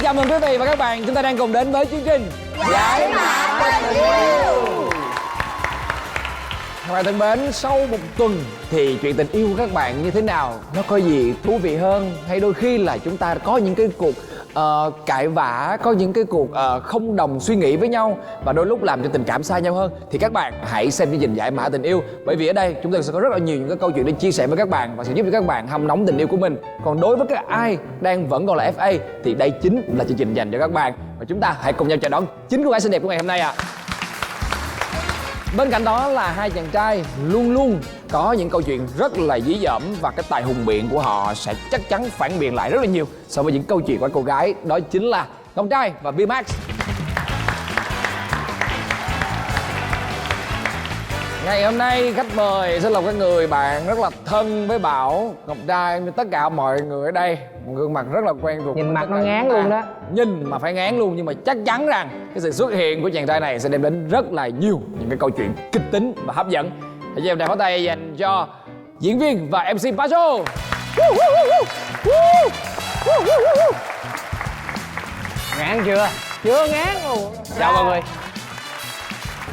chào mừng quý vị và các bạn, chúng ta đang cùng đến với chương trình Giải mã tình yêu. Các bạn thân mến, sau một tuần thì chuyện tình yêu của các bạn như thế nào? Nó có gì thú vị hơn? Hay đôi khi là chúng ta có những cái cuộc cãi vã, có những cái cuộc không đồng suy nghĩ với nhau và đôi lúc làm cho tình cảm xa nhau hơn? Thì các bạn hãy xem chương trình Giải mã tình yêu, bởi vì ở đây chúng ta sẽ có rất là nhiều những cái câu chuyện để chia sẻ với các bạn và sẽ giúp cho các bạn hâm nóng tình yêu của mình. Còn đối với các ai đang vẫn còn là FA thì đây chính là chương trình dành cho các bạn, và chúng ta hãy cùng nhau chào đón chính cô gái xinh đẹp của ngày hôm nay ạ. Bên cạnh đó là hai chàng trai luôn luôn có những câu chuyện rất là dí dỏm và cái tài hùng biện của họ sẽ chắc chắn phản biện lại rất là nhiều so với những câu chuyện của cô gái. Đó chính là Ngọc Trai và VMAX. Ngày hôm nay khách mời sẽ là cái người bạn rất là thân với Bảo. Ngọc Trai như tất cả mọi người ở đây, một gương mặt rất là quen thuộc. Nhìn mặt nó ngán luôn đó. Nhìn mà phải ngán luôn, nhưng mà chắc chắn rằng cái sự xuất hiện của chàng trai này sẽ đem đến rất là nhiều những cái câu chuyện kịch tính và hấp dẫn. Hãy cho em tràng pháo tay dành cho diễn viên và MC Paso. Ngán chưa? Chưa ngán luôn. Chào mọi người.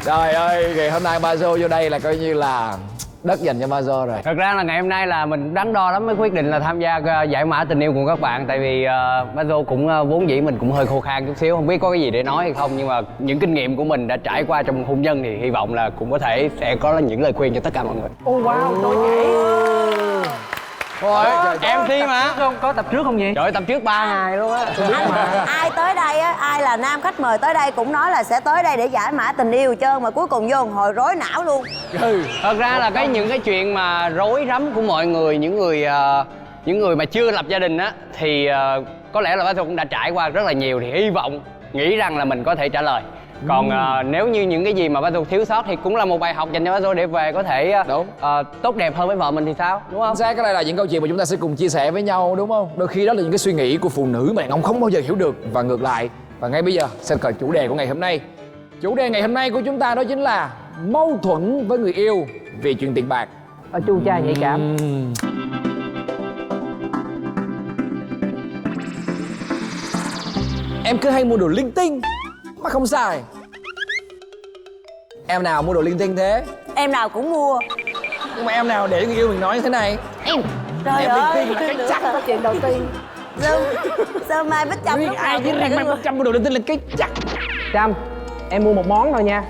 Trời ơi, ngày hôm nay Paso vô đây là coi như là đất dành cho Paso rồi. Thật ra là ngày hôm nay là mình đắn đo lắm mới quyết định là tham gia giải mã tình yêu cùng các bạn. Tại vì Paso cũng vốn dĩ mình cũng hơi khô khan chút xíu, không biết có cái gì để nói hay không. Nhưng mà những kinh nghiệm của mình đã trải qua trong hôn nhân thì hy vọng là cũng có thể sẽ có những lời khuyên cho tất cả mọi người. Oh wow, tôi nhảy. Thôi, Em thi mà. Không có tập trước không vậy? Trời ơi, tập trước 3 ngày luôn á. Ai tới đây á, ai là nam khách mời tới đây cũng nói là sẽ tới đây để giải mã tình yêu trơn, mà cuối cùng vô một hồi rối não luôn. Thật ra là những cái chuyện mà rối rắm của mọi người, những người mà chưa lập gia đình á thì có lẽ là Paso cũng đã trải qua rất là nhiều, thì hy vọng nghĩ rằng là mình có thể trả lời. Còn nếu như những cái gì mà Paso thiếu sót thì cũng là một bài học dành cho Paso để về có thể tốt đẹp hơn với vợ mình thì sao, đúng không? Cái đây là những câu chuyện mà chúng ta sẽ cùng chia sẻ với nhau, đúng không? Đôi khi đó là những cái suy nghĩ của phụ nữ mà đàn ông không bao giờ hiểu được và ngược lại. Và ngay bây giờ sẽ là chủ đề của ngày hôm nay. Chủ đề ngày hôm nay của chúng ta đó chính là mâu thuẫn với người yêu vì chuyện tiền bạc. Ở chu trai nhạy cảm. Em cứ hay mua đồ linh tinh mà không xài. Em nào mua đồ linh tinh thế? Em nào cũng mua. Nhưng mà em nào để người yêu mình nói như thế này? Trời Em ơi, linh tinh là cái chắc. đó chuyện đầu tiên. Sơ mai Bích Trâm Riêng lúc ai nào với cũng rằng nghĩ mày luôn. 100 mua đồ linh tinh là cái chắc. Trâm, em mua một món thôi nha.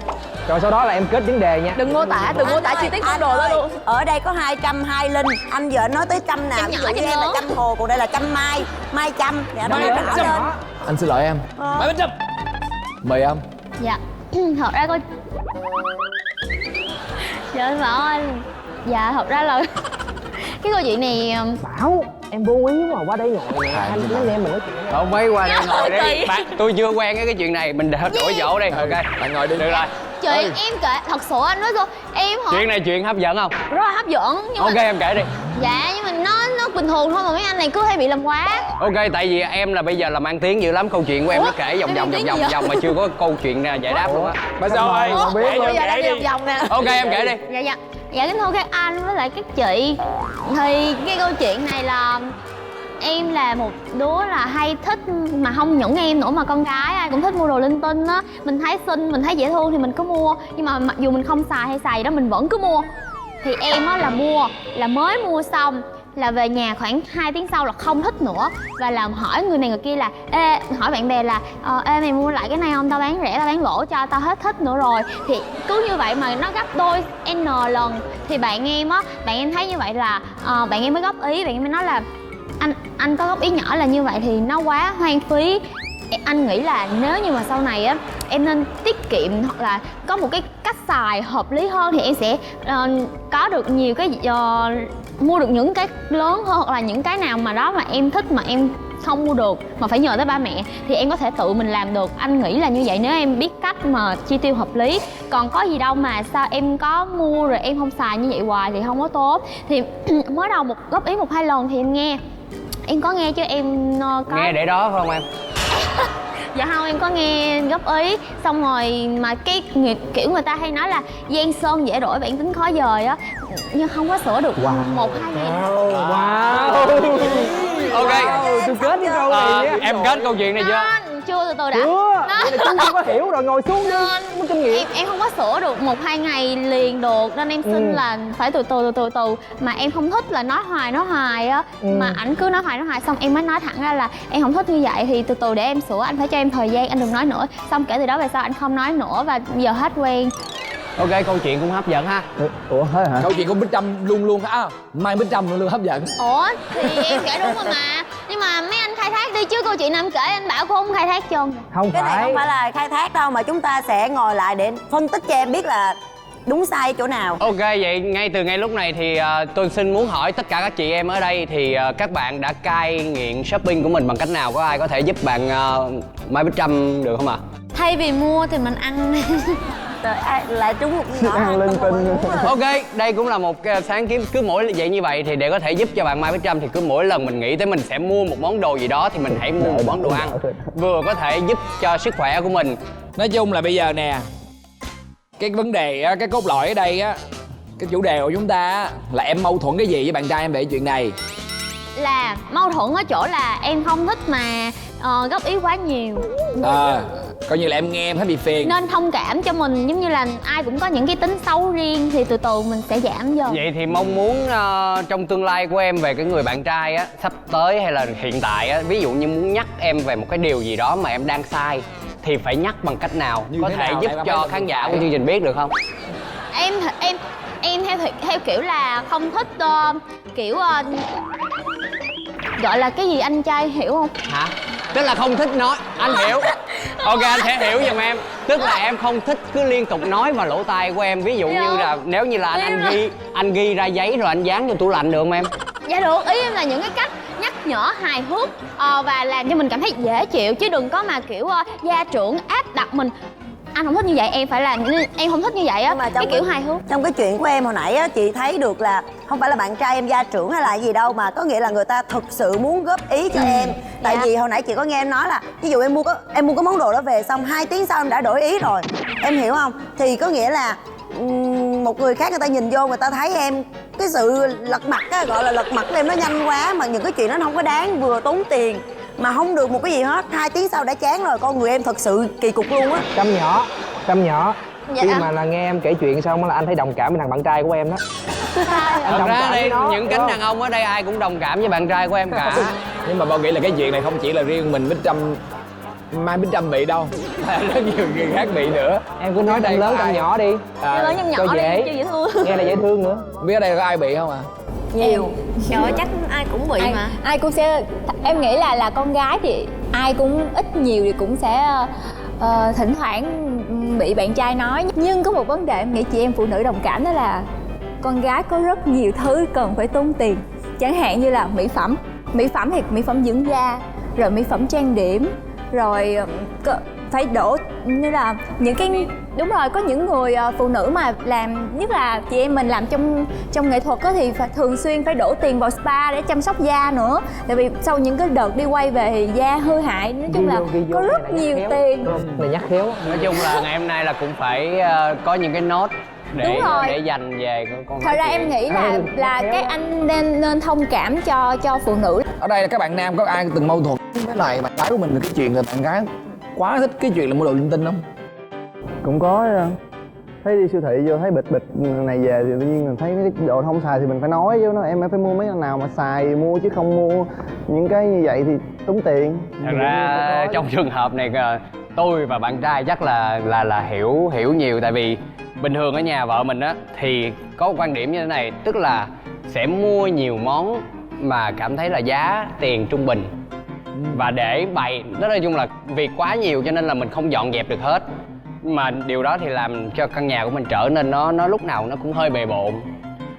Rồi sau đó là em kết vấn đề nha. Đừng mô tả chi tiết món đồ đó luôn. Ở đây có 200 hai linh. Anh vợ nói tới trăm nào, ví dụ như em là trăm hồ, còn đây là trăm mai, mai trăm. Dạ đó, Mai nó trăm. lên. Anh xin lỗi em. Mai Bích Trâm. Mời em. Dạ. Thật ra cô... Dạ em bảo anh. Dạ thật ra là cái câu chuyện này Bảo, em vô ý mà qua đây ngồi nè. Anh với anh em mình nói chuyện. Không mấy qua đây ngồi đi. Kỳ. Bạn, tôi chưa quen cái chuyện này, mình đổi chỗ đi. Ok, Bạn ngồi đi. được rồi. chuyện em kể thật sự anh nói cô em hỏi Chuyện này chuyện hấp dẫn không? rất là hấp dẫn nhưng Ok, mà em kể đi. dạ nhưng mà nó bình thường thôi mà mấy anh này cứ hay bị làm quá. Ok, tại vì em là bây giờ là mang tiếng dữ lắm, câu chuyện của em nó kể vòng em mang tiếng gì vậy? mà chưa có câu chuyện giải đáp luôn á. Mà sao ơi? Không biết. Bây giờ đang đi vòng vòng nè. Ok, em kể đi. Dạ kính thưa các anh với lại các chị, thì cái câu chuyện này là em là một đứa là hay thích, mà không những em nữa mà con gái ai cũng thích mua đồ linh tinh á. Mình thấy xinh, mình thấy dễ thương thì mình cứ mua, nhưng mà mặc dù mình không xài hay xài gì đó mình vẫn cứ mua. Thì em á là mới mua xong là về nhà khoảng 2 tiếng sau là không thích nữa, và làm hỏi người này người kia là ê, hỏi bạn bè là ê mày mua lại cái này không, tao bán rẻ tao bán lỗ cho, tao hết thích nữa rồi. Thì cứ như vậy mà nó gấp đôi n lần. Thì bạn em thấy như vậy là bạn em mới góp ý, bạn em mới nói là anh có góp ý nhỏ là như vậy thì nó quá hoang phí. Anh nghĩ là nếu như mà sau này á em nên tiết kiệm hoặc là có một cái cách xài hợp lý hơn thì em sẽ có được nhiều cái mua được những cái lớn hơn, hoặc là những cái nào mà đó mà em thích mà em không mua được mà phải nhờ tới ba mẹ thì em có thể tự mình làm được. Anh nghĩ là như vậy nếu em biết cách mà chi tiêu hợp lý. Còn có gì đâu mà sao em có mua rồi em không xài như vậy hoài thì không có tốt. Thì mới đầu góp ý 1-2 lần thì em nghe. Em có nghe chứ em có... Nghe để đó phải không em? Dạ không, em có nghe góp ý. Xong rồi mà cái kiểu người ta hay nói là giang sơn dễ đổi bản tính khó dời á, nhưng không có sửa được 1-2 ngày. Wow. Ok. Tôi kết cái câu này á. Em kết câu chuyện này chưa? Chưa, từ từ đã. Chưa, vậy là chú chưa có hiểu rồi, ngồi xuống đi. Có kinh nghiệm. Em không có sửa được 1-2 ngày liền được nên em xin là phải từ từ mà em không thích là nói hoài á. Mà ảnh cứ nói hoài xong em mới nói thẳng ra là em không thích như vậy thì từ từ để em sửa, anh phải cho em thời gian, anh đừng nói nữa. Xong kể từ đó về sau anh không nói nữa và giờ hết quen. Ok, câu chuyện cũng hấp dẫn ha. Ủa hết hả? Câu chuyện của Bích Trâm luôn Mai Bích Trâm luôn hấp dẫn. Ủa thì em kể đúng rồi mà. Nhưng mà mấy anh khai thác đi chứ câu chuyện nào em kể anh bảo cô không khai thác trơn. Không Cái này phải. không phải là khai thác đâu, mà chúng ta sẽ ngồi lại để phân tích cho em biết là đúng sai chỗ nào. Ok, vậy ngay từ ngay lúc này thì tôi xin muốn hỏi tất cả các chị em ở đây thì các bạn đã cai nghiện shopping của mình bằng cách nào? Có ai có thể giúp bạn Mai Bích Trâm được không ạ? Thay vì mua thì mình ăn. Trời, lại trúng một nhỏ Ăn linh tinh. Ok, đây cũng là một sáng kiến. Cứ mỗi vậy như vậy thì để có thể giúp cho bạn Mai Bích Trâm thì cứ mỗi lần mình nghĩ tới mình sẽ mua một món đồ gì đó thì mình hãy mua một món đồ ăn vừa có thể giúp cho sức khỏe của mình. Nói chung là bây giờ nè, cái vấn đề á, cái cốt lõi ở đây á, cái chủ đề của chúng ta á, là em mâu thuẫn cái gì với bạn trai em về chuyện này? Là mâu thuẫn ở chỗ là em không thích mà góp ý quá nhiều. Coi như là em nghe em thấy bị phiền. Nên thông cảm cho mình, giống như là ai cũng có những cái tính xấu riêng thì từ từ mình sẽ giảm dần. Vậy thì mong muốn trong tương lai của em về cái người bạn trai á, sắp tới hay là hiện tại á, ví dụ như muốn nhắc em về một cái điều gì đó mà em đang sai thì phải nhắc bằng cách nào? Như có thế thể nào giúp đây? cho khán giả của chương trình biết được không? Em theo kiểu là không thích kiểu gọi là cái gì anh trai hiểu không? Hả? Tức là không thích nói. Anh hiểu. Ok, anh sẽ hiểu giùm em. Tức là em không thích cứ liên tục nói vào lỗ tai của em. Ví dụ như là nếu như là anh ghi ra giấy rồi anh dán cho tủ lạnh được không em? Dạ được, ý em là những cái cách nhắc nhở hài hước và làm cho mình cảm thấy dễ chịu, chứ đừng có mà kiểu gia trưởng áp đặt mình. Anh không thích như vậy, em phải làm, em không thích như vậy á, cái kiểu hài hước. Trong cái chuyện của em hồi nãy á, chị thấy được là không phải là bạn trai em gia trưởng hay là gì đâu, mà có nghĩa là người ta thực sự muốn góp ý cho em. Tại vì hồi nãy chị có nghe em nói là ví dụ em mua cái món đồ đó về xong 2 tiếng sau em đã đổi ý rồi, em hiểu không? Thì có nghĩa là một người khác người ta nhìn vô, người ta thấy em cái sự lật mặt á, gọi là lật mặt của em nó nhanh quá, mà những cái chuyện đó nó không có đáng, vừa tốn tiền mà không được một cái gì hết. 2 tiếng sau đã chán rồi. Con người em thật sự kỳ cục luôn á. Trâm nhỏ Dạ. khi mà là nghe em kể chuyện xong là anh thấy đồng cảm với thằng bạn trai của em đó. Thật đồng ra cảm đây với nó, những đúng cánh không? đàn ông ở đây ai cũng đồng cảm với bạn trai của em cả. Nhưng mà bao nghĩ là cái chuyện này không chỉ là riêng mình Bích Trâm, Mai Bích Trâm bị đâu, rất nhiều người khác bị nữa. Em cứ nói Trâm lớn Trâm nhỏ đi. Lớn trong nhỏ cho đi, dễ. chưa dễ thương. Nghe là dễ thương nữa. Không biết ở đây có ai bị không ạ? Nhiều. Trời ơi, chắc ai cũng bị mà. Ai cũng sẽ, em nghĩ là con gái thì ai cũng ít nhiều thì cũng sẽ thỉnh thoảng bị bạn trai nói. Nhưng có một vấn đề em nghĩ chị em phụ nữ đồng cảm, đó là con gái có rất nhiều thứ cần phải tốn tiền. Chẳng hạn như là mỹ phẩm thì mỹ phẩm dưỡng da, rồi mỹ phẩm trang điểm, rồi phải đổ như là những cái, đúng rồi, có những người phụ nữ mà làm, nhất là chị em mình làm trong nghệ thuật thì phải thường xuyên phải đổ tiền vào spa để chăm sóc da nữa, tại vì sau những cái đợt đi quay về thì da hư hại. Nói chung là có rất nhiều tiền. Này nhắc khéo. Nói chung là ngày hôm nay là cũng phải có những cái nốt Đúng rồi. để dành về con. Thật ra em nghĩ là các anh nên thông cảm cho phụ nữ. Ở đây là các bạn nam có ai từng mâu thuẫn với lại bạn gái của mình về cái chuyện là bạn gái quá thích cái chuyện là mua đồ linh tinh không? Cũng có chứ. Thấy đi siêu thị vô thấy bịch này về thì tự nhiên mình thấy mấy cái đồ không xài thì mình phải nói với nó, em phải mua mấy cái nào mà xài mua, chứ không mua những cái như vậy thì tốn tiền. Thật ra trong trường hợp này tôi và bạn trai chắc là hiểu nhiều, tại vì bình thường ở nhà vợ mình á thì có một quan điểm như thế này, tức là sẽ mua nhiều món mà cảm thấy là giá tiền trung bình và để bày. Nói chung là việc quá nhiều cho nên là mình không dọn dẹp được hết, mà điều đó thì làm cho căn nhà của mình trở nên nó lúc nào nó cũng hơi bề bộn,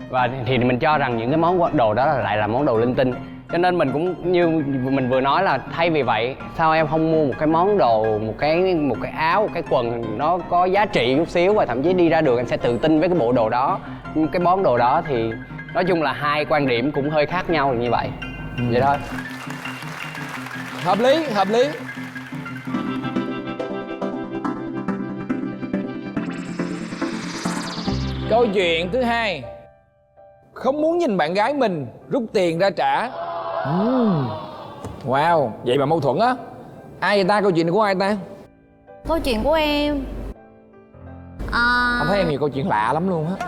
và thì mình cho rằng những cái món đồ đó lại là món đồ linh tinh. Cho nên mình cũng như mình vừa nói là thay vì vậy sao em không mua một cái món đồ, một cái áo, một cái quần nó có giá trị chút xíu, và thậm chí đi ra đường em sẽ tự tin với cái bộ đồ đó, cái món đồ đó. Thì nói chung là hai quan điểm cũng hơi khác nhau như vậy. Vậy thôi. Hợp lý. Câu chuyện thứ hai, không muốn nhìn bạn gái mình rút tiền ra trả. Wow, vậy mà mâu thuẫn á. Ai vậy ta? Câu chuyện này của ai ta? Câu chuyện của em Không thấy em nhiều câu chuyện lạ lắm luôn á.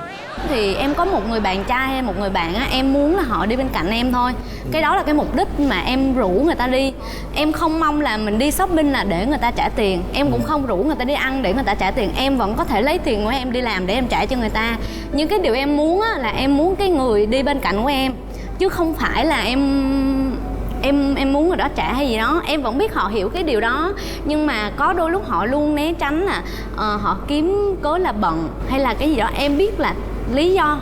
thì em có một người bạn trai hay một người bạn á, em muốn là họ đi bên cạnh em thôi. Cái đó là cái mục đích mà em rủ người ta đi. Em không mong là mình đi shopping là để người ta trả tiền. Em cũng không rủ người ta đi ăn để người ta trả tiền. Em vẫn có thể lấy tiền của em đi làm để em trả cho người ta. Nhưng cái điều em muốn á, là em muốn cái người đi bên cạnh của em, chứ không phải là em muốn người đó trả hay gì đó. Em vẫn biết họ hiểu cái điều đó, nhưng mà có đôi lúc họ luôn né tránh là họ kiếm cớ là bận hay là cái gì đó. Em biết là lý do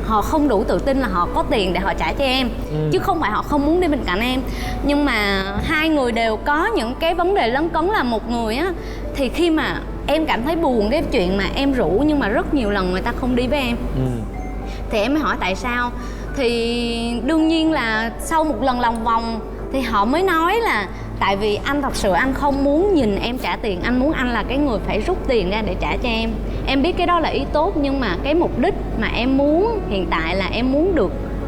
họ không đủ tự tin là họ có tiền để họ trả cho em, chứ không phải họ không muốn đi bên cạnh em. Nhưng mà hai người đều có những cái vấn đề lấn cấn. Là một người á, thì khi mà em cảm thấy buồn cái chuyện mà em rủ nhưng mà rất nhiều lần người ta không đi với em, thì em mới hỏi tại sao. Thì đương nhiên là sau một lần lòng vòng thì họ mới nói là tại vì anh thật sự anh không muốn nhìn em trả tiền, anh muốn anh là cái người phải rút tiền ra để trả cho em. Em biết cái đó là ý tốt, nhưng mà cái mục đích mà em muốn hiện tại là em muốn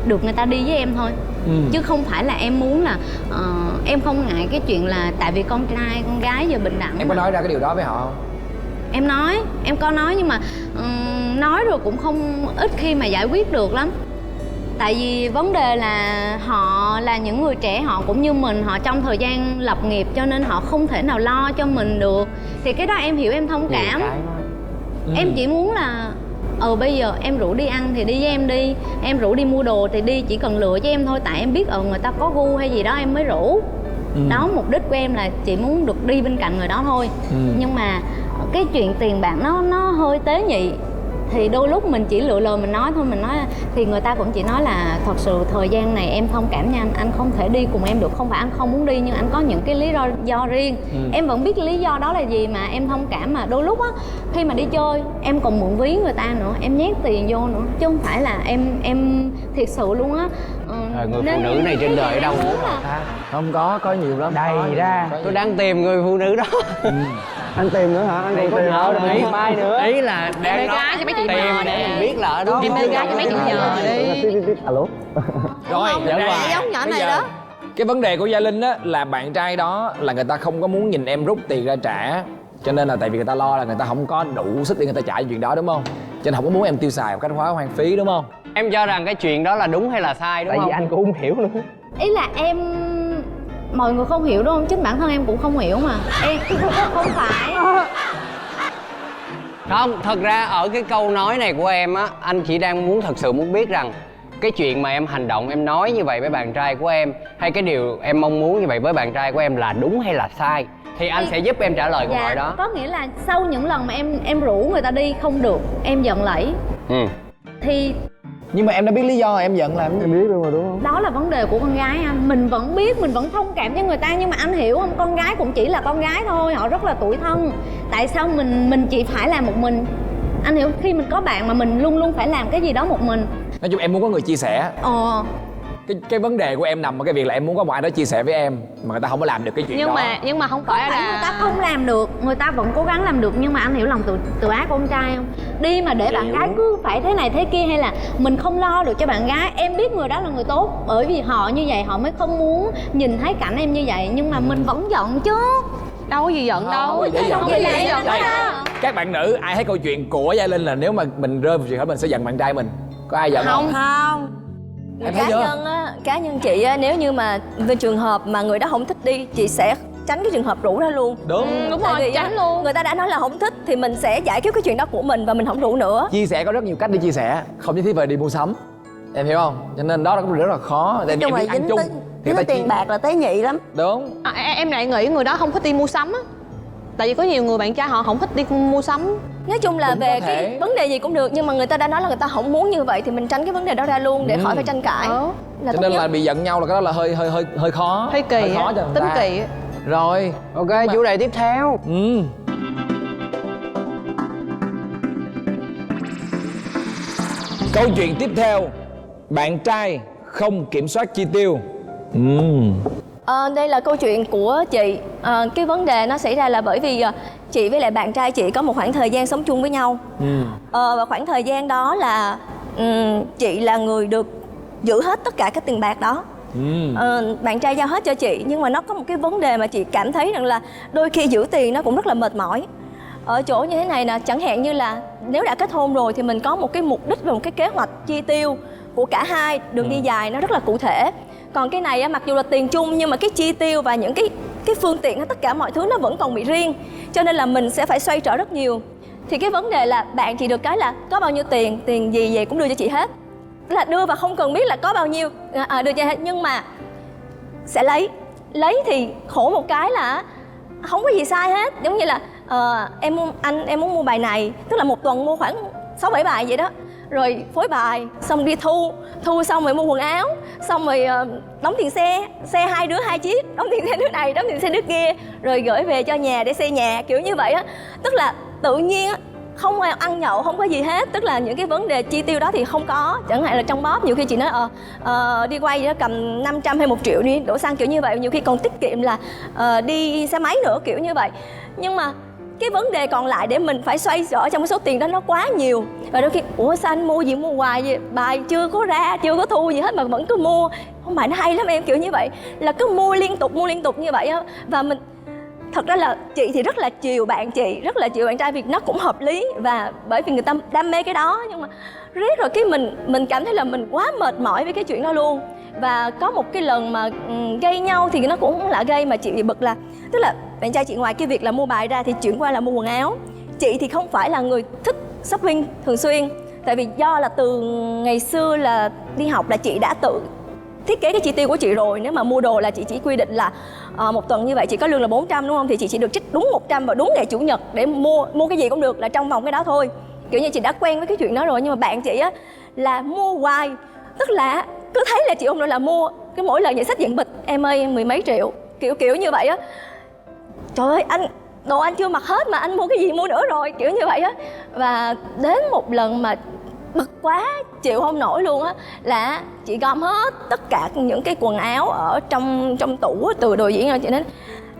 được người ta đi với em thôi. Chứ không phải là em muốn là em không ngại cái chuyện là tại vì con trai con gái giờ bình đẳng. Em có nói ra cái điều đó với họ không? Em có nói nhưng mà nói rồi cũng không ít khi mà giải quyết được lắm. Tại vì vấn đề là họ là những người trẻ, họ cũng như mình, họ trong thời gian lập nghiệp cho nên họ không thể nào lo cho mình được. Thì cái đó em hiểu, em thông cảm. Em chỉ muốn là bây giờ em rủ đi ăn thì đi với em đi, em rủ đi mua đồ thì đi, chỉ cần lựa cho em thôi. Tại em biết người ta có gu hay gì đó em mới rủ. Đó, mục đích của em là chỉ muốn được đi bên cạnh người đó thôi. Nhưng mà cái chuyện tiền bạc nó hơi tế nhị. Thì đôi lúc mình chỉ lựa lời mình nói thôi. Mình nói thì người ta cũng chỉ nói là thật sự thời gian này em thông cảm nha anh không thể đi cùng em được. Không phải anh không muốn đi, nhưng anh có những cái lý do riêng. Em vẫn biết lý do đó là gì mà em thông cảm. Mà đôi lúc á, khi mà đi chơi em còn mượn ví người ta nữa, em nhét tiền vô nữa, chứ không phải là em thiệt sự luôn á. Người phụ nữ này trên đời ở đâu nữa Không có nhiều lắm. Đầy ra. Tôi đang tìm người phụ nữ đó. Anh tìm nữa hả? Anh còn tìm nhờ nữa. ngày mai nữa. Ý là đang Em gái cho mấy chị tìm nhờ để đi. mình biết là ở đó. Em gái cho mấy chị nhờ đi. Alo. Rồi, Giống nhỏ này đó. cái vấn đề của Gia Linh á là bạn trai đó là người ta không có muốn nhìn em rút tiền ra trả, cho nên là tại vì người ta lo là người ta không có đủ sức để người ta trả chuyện đó, đúng không? Cho nên không có muốn em tiêu xài một cách quá hoang phí, đúng không? Em cho rằng cái chuyện đó là đúng hay là sai, đúng Tại không? vì anh cũng không hiểu nữa. Ý là mọi người không hiểu đúng không? Chính bản thân em cũng không hiểu mà. Em không phải. Không, thật ra ở cái câu nói này của em á, anh chỉ đang thật sự muốn biết rằng cái chuyện mà em hành động, em nói như vậy với bạn trai của em, hay cái điều em mong muốn như vậy với bạn trai của em là đúng hay là sai, thì anh sẽ giúp em trả lời câu hỏi đó. Có nghĩa là sau những lần mà em rủ người ta đi không được, em giận lẫy. Thì Nhưng mà em đã biết lý do em giận là em Em biết luôn rồi đúng không? đó là vấn đề của con gái anh. Mình vẫn biết, mình vẫn thông cảm cho người ta, nhưng mà anh hiểu không, con gái cũng chỉ là con gái thôi, họ rất là tủi thân. Tại sao mình chỉ phải làm một mình? Anh hiểu, khi mình có bạn mà mình luôn luôn phải làm cái gì đó một mình. nói chung em muốn có người chia sẻ. Cái vấn đề của em nằm ở cái việc là em muốn có một ai đó chia sẻ với em mà người ta không có làm được cái chuyện đó. Nhưng mà không phải Người ta không làm được, người ta vẫn cố gắng làm được, nhưng mà anh hiểu lòng tự ái của con trai không? Đi mà để bạn gái cứ phải thế này thế kia, hay là mình không lo được cho bạn gái. Em biết người đó là người tốt, bởi vì họ như vậy họ mới không muốn nhìn thấy cảnh em như vậy, nhưng mà mình vẫn giận chứ. đâu có gì giận đâu. Không Vậy phải là giận đó. Các bạn nữ ai thấy câu chuyện của Gia Linh là nếu mà mình rơi vào chuyện đó mình sẽ giận bạn trai mình, có ai giận không? Không. Em thấy chưa? Cá nhân chị á, nếu như mà về trường hợp mà người đó không thích đi, chị sẽ tránh cái trường hợp rủ đó luôn. Đúng. Đúng Tại rồi, vì tránh luôn. người ta đã nói là không thích thì mình sẽ giải quyết cái chuyện đó của mình và mình không rủ nữa. Chia sẻ có rất nhiều cách để chia sẻ, không nhất thiết phải đi mua sắm, em hiểu không? Cho nên đó cũng rất là khó. Tại vì em biết ăn chung thì ta tiền bạc là tế nhị lắm. Đúng. Em lại nghĩ người đó không thích đi mua sắm á. Tại vì có nhiều người bạn trai họ không thích đi mua sắm. Nói chung là Cũng về có cái thể. vấn đề gì cũng được, nhưng mà người ta đã nói là người ta không muốn như vậy thì mình tránh cái vấn đề đó ra luôn để khỏi phải tranh cãi. Là Cho tốt nên nhất. là bị giận nhau là cái đó là hơi khó. Hơi kỳ hơi khó á, cho người tính ta. kỳ á. Rồi. Ok, chủ đề tiếp theo. Câu chuyện tiếp theo, bạn trai không kiểm soát chi tiêu. Đây là câu chuyện của chị. Cái vấn đề nó xảy ra là bởi vì chị với lại bạn trai chị có một khoảng thời gian sống chung với nhau. Và khoảng thời gian đó là chị là người được giữ hết tất cả các tiền bạc đó. Bạn trai giao hết cho chị, nhưng mà nó có một cái vấn đề mà chị cảm thấy rằng là đôi khi giữ tiền nó cũng rất là mệt mỏi. Ở chỗ như thế này nè, chẳng hạn như là nếu đã kết hôn rồi thì mình có một cái mục đích và một cái kế hoạch chi tiêu của cả hai, đường đi dài nó rất là cụ thể. Còn cái này mặc dù là tiền chung nhưng mà cái chi tiêu và những cái phương tiện, tất cả mọi thứ nó vẫn còn bị riêng, cho nên là mình sẽ phải xoay trở rất nhiều. Thì cái vấn đề là bạn chỉ được cái là có bao nhiêu tiền gì về cũng đưa cho chị hết, là đưa và không cần biết là có bao nhiêu, đưa cho hết. Nhưng mà sẽ lấy thì khổ một cái là không có gì sai hết. Giống như là em muốn mua bài này, tức là một tuần mua khoảng 6-7 bài vậy đó, rồi phối bài xong đi thu xong rồi mua quần áo, xong rồi đóng tiền xe hai đứa 2 chiếc, đóng tiền xe đứa này, đóng tiền xe đứa kia, rồi gửi về cho nhà để xây nhà, kiểu như vậy á. Tức là tự nhiên không ăn nhậu, không có gì hết, tức là những cái vấn đề chi tiêu đó thì không có. Chẳng hạn là trong bóp nhiều khi chị nói đi quay gì đó cầm 500 hay 1 triệu đi đổ xăng, kiểu như vậy. Nhiều khi còn tiết kiệm là đi xe máy nữa, kiểu như vậy. Nhưng mà cái vấn đề còn lại để mình phải xoay sở trong cái số tiền đó nó quá nhiều. Và đôi khi sao anh mua gì mua hoài vậy, bài chưa có ra, chưa có thu gì hết mà vẫn cứ mua. Không phải nó hay lắm em, kiểu như vậy, là cứ mua liên tục như vậy á. Và mình thật ra là chị thì rất là chiều bạn chị, rất là chiều bạn trai, vì nó cũng hợp lý và bởi vì người ta đam mê cái đó. Nhưng mà riết rồi cái mình cảm thấy là mình quá mệt mỏi với cái chuyện đó luôn. Và có một cái lần mà gây nhau thì nó cũng không là gây, mà chị bị bực là, tức là bạn trai chị ngoài cái việc là mua bài ra thì chuyển qua là mua quần áo. Chị thì không phải là người thích shopping thường xuyên, tại vì do là từ ngày xưa là đi học là chị đã tự thiết kế cái chi tiêu của chị rồi. Nếu mà mua đồ là chị chỉ quy định là một tuần như vậy chị có lương là 400 đúng không, thì chị chỉ được trích đúng 100 vào đúng ngày chủ nhật để mua cái gì cũng được, là trong vòng cái đó thôi. Kiểu như chị đã quen với cái chuyện đó rồi. Nhưng mà bạn chị á là mua hoài, tức là cứ thấy là chị ôm rồi là mua, cái mỗi lần vậy xách diện bịch, em ơi 10 mấy triệu, kiểu như vậy á. Trời ơi đồ anh chưa mặc hết mà anh mua cái gì mua nữa rồi, kiểu như vậy á. Và đến một lần mà bực quá chịu không nổi luôn á, là chị gom hết tất cả những cái quần áo ở trong tủ, từ đồ diễn cho đến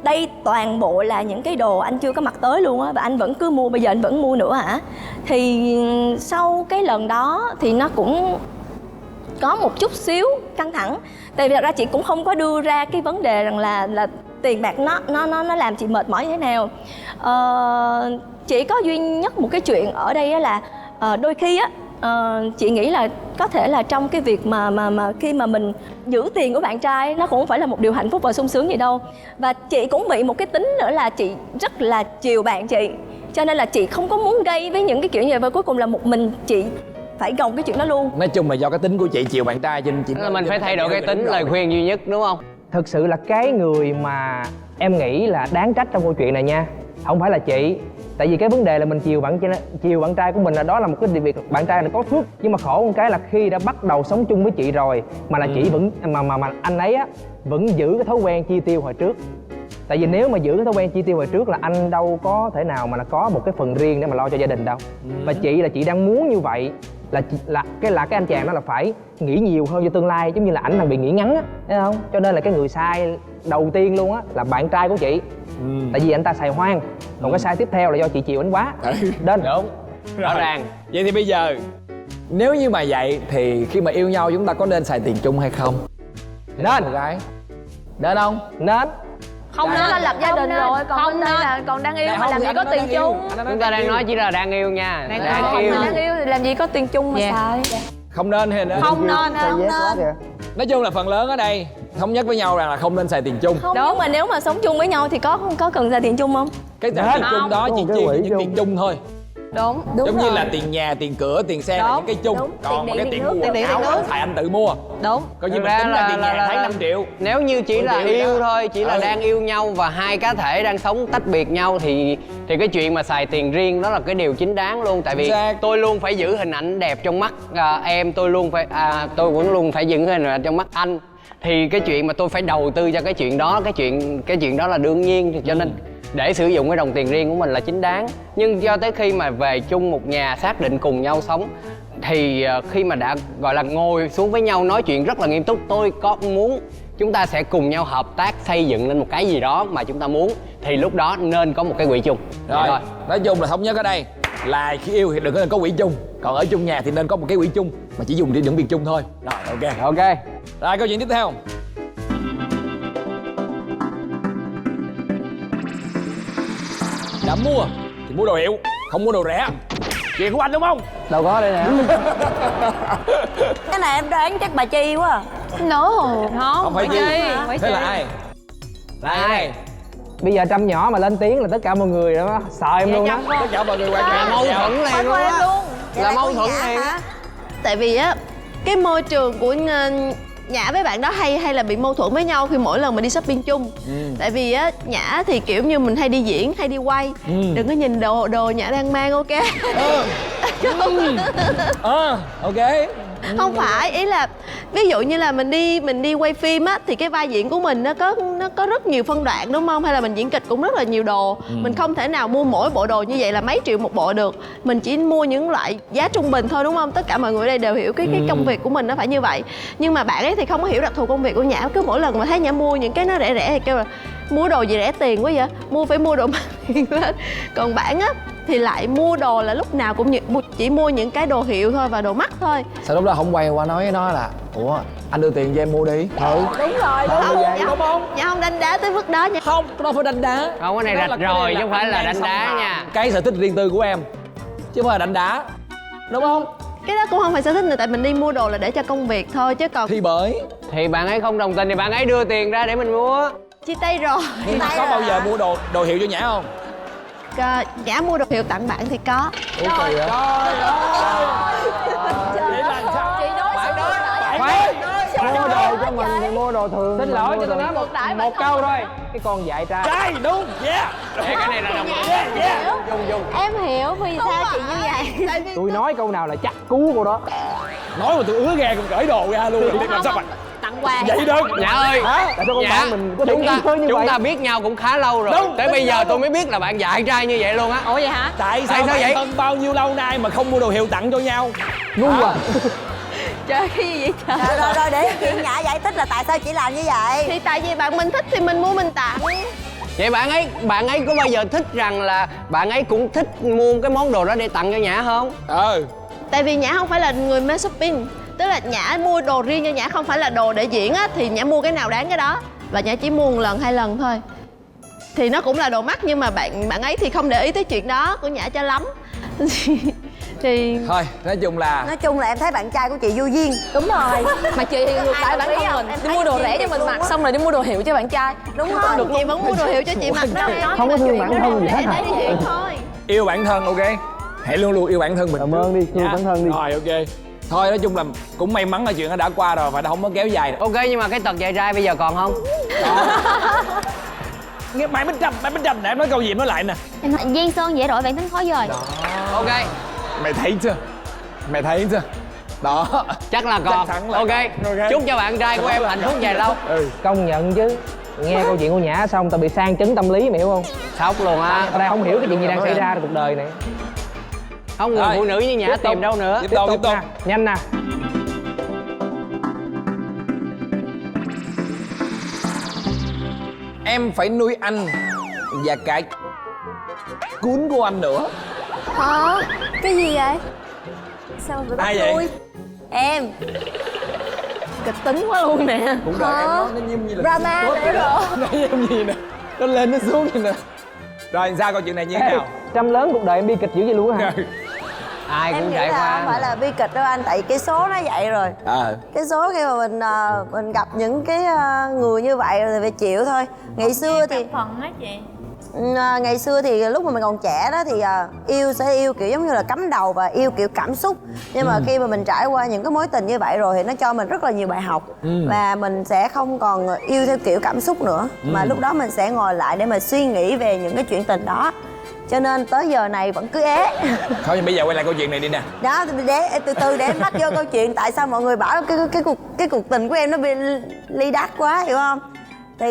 đây toàn bộ là những cái đồ anh chưa có mặc tới luôn á, và anh vẫn cứ mua, bây giờ anh vẫn mua nữa hả? Thì sau cái lần đó thì nó cũng có một chút xíu căng thẳng, tại vì thật ra chị cũng không có đưa ra cái vấn đề rằng là tiền bạc nó làm chị mệt mỏi như thế nào. Chỉ có duy nhất một cái chuyện ở đây á là đôi khi á chị nghĩ là có thể là trong cái việc mà khi mà mình giữ tiền của bạn trai, nó cũng không phải là một điều hạnh phúc và sung sướng gì đâu. Và chị cũng bị một cái tính nữa là chị rất là chiều bạn chị, cho nên là chị không có muốn gây với những cái kiểu như vậy, và cuối cùng là một mình chị phải gồng cái chuyện đó luôn. Nói chung là do cái tính của chị chiều bạn trai cho nên chị là mình phải thay đổi cái tính. Lời khuyên duy nhất đúng không? Thực sự là cái người mà em nghĩ là đáng trách trong câu chuyện này nha, không phải là chị. Tại vì cái vấn đề là mình chiều bạn trai của mình, là đó là một cái việc bạn trai là có phước. Nhưng mà khổ một cái là khi đã bắt đầu sống chung với chị rồi mà là chị vẫn mà anh ấy á vẫn giữ cái thói quen chi tiêu hồi trước. Tại vì nếu mà giữ cái thói quen chi tiêu hồi trước là anh đâu có thể nào mà là có một cái phần riêng để mà lo cho gia đình đâu. Và chị đang muốn như vậy là cái anh chàng đó là phải nghĩ nhiều hơn cho tương lai, giống như là ảnh đang bị nghĩ ngắn á, thấy không? Cho nên là cái người sai đầu tiên luôn á là bạn trai của chị. Tại vì anh ta xài hoang. Còn cái sai tiếp theo là do chị chiều anh quá. Đến đúng rõ ràng. Vậy thì bây giờ nếu như mà vậy thì khi mà yêu nhau chúng ta có nên xài tiền chung hay không? Nên. Cô gái nên không? Nên. Không nên, là lập gia đình rồi, còn không nên là còn đang yêu mà làm gì có tiền chung. Chúng ta đang nói chỉ là đang yêu nha. Đang yêu thì làm gì có tiền chung mà xài. Không nên hay nên? Không nên. Nói chung là phần lớn ở đây thống nhất với nhau rằng là không nên xài tiền chung. Không, nhưng mà nếu mà sống chung với nhau thì có cần xài tiền chung không? Cái tiền chung đó chỉ chia những tiền chung thôi. Đúng giống rồi. như là tiền nhà, tiền cửa, tiền xe là những cái chung. Còn mà cái tiền mua quần áo anh xài anh tự mua. Đúng. Coi như mình tính ra tiền nhà thấy 5 triệu. Nếu như chỉ là yêu thôi, chỉ là đang yêu nhau và hai cá thể đang sống tách biệt nhau thì cái chuyện mà xài tiền riêng đó là cái điều chính đáng luôn. Tại vì tôi luôn phải giữ hình ảnh đẹp trong mắt em, tôi cũng luôn phải giữ hình ảnh trong mắt anh. Thì cái chuyện mà tôi phải đầu tư cho cái chuyện đó, cái chuyện đó là đương nhiên, cho nên để sử dụng cái đồng tiền riêng của mình là chính đáng. Nhưng do tới khi mà về chung một nhà, xác định cùng nhau sống, thì khi mà đã gọi là ngồi xuống với nhau nói chuyện rất là nghiêm túc, tôi có muốn chúng ta sẽ cùng nhau hợp tác xây dựng lên một cái gì đó mà chúng ta muốn, thì lúc đó nên có một cái quỹ chung. Rồi, nói chung là thống nhất ở đây là khi yêu thì đừng có quỹ chung, còn ở chung nhà thì nên có một cái quỹ chung mà chỉ dùng để những việc chung thôi. Rồi, ok. Ok. Rồi câu chuyện tiếp theo. mua thì mua đồ hiệu, không mua đồ rẻ. Chuyện của anh đúng không? Đâu có đây nè. Cái này em đoán chắc bà Chi quá à. No. Không phải Chi. Thế là ai? Là ai? Bây giờ Trâm nhỏ mà lên tiếng là tất cả mọi người đó sợ em luôn đó. Tất cả mọi người quan Là trọng. mâu thuẫn liền luôn á. Là mâu thuẫn Nhã liền. hả? Tại vì á cái môi trường của Nhã với bạn đó hay là bị mâu thuẫn với nhau khi mỗi lần mà đi shopping chung. Tại vì á Nhã thì kiểu như mình hay đi diễn hay đi quay, đừng có nhìn đồ Nhã đang mang, ok? Ok. Không phải, ý là ví dụ như là mình đi quay phim á thì cái vai diễn của mình nó có rất nhiều phân đoạn đúng không? Hay là mình diễn kịch cũng rất là nhiều đồ. Mình không thể nào mua mỗi bộ đồ như vậy là mấy triệu một bộ được. Mình chỉ mua những loại giá trung bình thôi đúng không? Tất cả mọi người ở đây đều hiểu cái công việc của mình nó phải như vậy. Nhưng mà bạn ấy thì không có hiểu đặc thù công việc của Nhã. Cứ mỗi lần mà thấy Nhã mua những cái nó rẻ rẻ thì kêu là mua đồ gì rẻ tiền quá vậy? Phải mua đồ mắc tiền lên. Còn bạn á thì lại mua đồ là lúc nào cũng chỉ mua những cái đồ hiệu thôi và đồ mắc thôi. Sao lúc đó không quay qua nói với nó là ủa anh đưa tiền cho em mua đi. Đúng rồi, đúng không? Nhã không đánh đá tới mức đó nha. Không, nó phải đánh đá. Không, cái này rạch rồi chứ không phải là đánh đá nha. Cái sở thích riêng tư của em chứ không phải là đánh đá, đúng không? Cái đó cũng không phải sở thích nữa, tại mình đi mua đồ là để cho công việc thôi chứ còn Thì bạn ấy không đồng tình thì bạn ấy đưa tiền ra để mình mua. chia tay rồi. Có bao giờ mua đồ hiệu cho Nhã không? Nhã mua đồ hiệu tặng bạn thì có. Ủa trời ơi. Vậy là sao? Chị nói Phải xong nói. Mua đồ cho mình thì mua đồ thường. Xin lỗi cho tôi nói một câu thôi. Cái con dạy trai. Trai đúng, yeah. Cái này là đồng ý. Yeah. Dung. Em hiểu vì sao chị như vậy. Tôi nói câu nào là chắc cú cô đó. Nói mà tôi ứa gà còn cởi đồ ra luôn. Làm sao mà Tặng quà. vậy được. Nhã ơi, Tại sao con Nhã, bạn mình có thể chúng ta yêu như chúng vậy? ta biết nhau cũng khá lâu rồi. Đúng, Tới bây giờ tôi mới biết là bạn dạy trai như vậy luôn á. Ủa vậy hả? Tại sao vậy? bạn thân bao nhiêu lâu nay mà không mua đồ hiệu tặng cho nhau? Ngu à. Trời, cái gì vậy trời? Rồi để chuyện Nhã giải thích là tại sao chị làm như vậy. Thì tại vì bạn mình thích thì mình mua mình tặng. Vậy bạn ấy có bao giờ thích rằng là bạn ấy cũng thích mua cái món đồ đó để tặng cho Nhã không? Tại vì Nhã không phải là người mê shopping. Tức là Nhã mua đồ riêng cho Nhã, không phải là đồ để diễn á. Thì Nhã mua cái nào đáng cái đó. Và Nhã chỉ mua một lần 2 lần thôi. Thì nó cũng là đồ mắc nhưng mà bạn ấy thì không để ý tới chuyện đó của Nhã cho lắm. Thì Thôi, nói chung là em thấy bạn trai của chị vô duyên. Đúng rồi. Mà chị thì ngược lại bản thân mình, đi mua đồ rẻ cho mình mặc xong rồi đi mua đồ hiệu cho bạn trai. đúng không? Được chị vẫn mua đồ hiệu cho chị mặc đó. Không có thương bản thân gì hết hả? Để đi diễn thôi. yêu bản thân, ok. Hãy luôn luôn yêu bản thân mình. Cảm ơn đi, yêu bản thân đi. Rồi, ok. Thôi nói chung là cũng may mắn là chuyện nó đã qua rồi và nó không có kéo dài nữa. Ok, nhưng mà cái tật dạy trai bây giờ còn không? Nghe mày bánh trầm nè, em nói câu gì em nói lại nè. Giang Sơn dễ đổi bản tính khó dời. Ok, Mày thấy chưa? Đó. chắc là còn. chắn là Ok, còn. chúc cho bạn trai của em hạnh phúc dài lâu. Công nhận chứ. Nghe câu chuyện của Nhã xong tao bị sang chấn tâm lý, mày hiểu không? Sốc luôn á. Tao đang không hiểu cái chuyện gì đang xảy ra trong cuộc đời này. Không, người Rồi, phụ nữ như Nhã tiếp tục. tìm đâu nữa. Tiếp tục. Nè, nhanh nè. Em phải nuôi anh và cả cuốn của anh nữa. Hả? Cái gì vậy? Sao vừa bắt Ai vậy? nuôi? Em. Kịch tính quá luôn nè. Cũng đợi em nói nó nghiêm như là Drama tốt nữa vậy đó. rồi. Nói em gì nè, nó lên nó xuống vậy nè. Rồi sao câu chuyện này như thế Ê, nào? Trâm lớn cuộc đời em bi kịch dữ vậy luôn á hả? Ai Em cũng nghĩ trải là không qua. phải là bi kịch đâu anh, tại cái số nó vậy rồi. Cái số khi mà mình gặp những cái người như vậy rồi thì phải chịu thôi. Ngày xưa thì Phần á chị. ngày xưa thì lúc mà mình còn trẻ đó thì yêu sẽ yêu kiểu giống như là cắm đầu và yêu kiểu cảm xúc. Nhưng mà khi mà mình trải qua những cái mối tình như vậy rồi thì nó cho mình rất là nhiều bài học. Và mình sẽ không còn yêu theo kiểu cảm xúc nữa. Mà lúc đó mình sẽ ngồi lại để mà suy nghĩ về những cái chuyện tình đó. Cho nên tới giờ này vẫn cứ ế. Thôi nhưng bây giờ quay lại câu chuyện này đi nè. Đó, từ từ để em bắt vô câu chuyện tại sao mọi người bảo cái cuộc tình của em nó bị ly đắt quá, hiểu không? Thì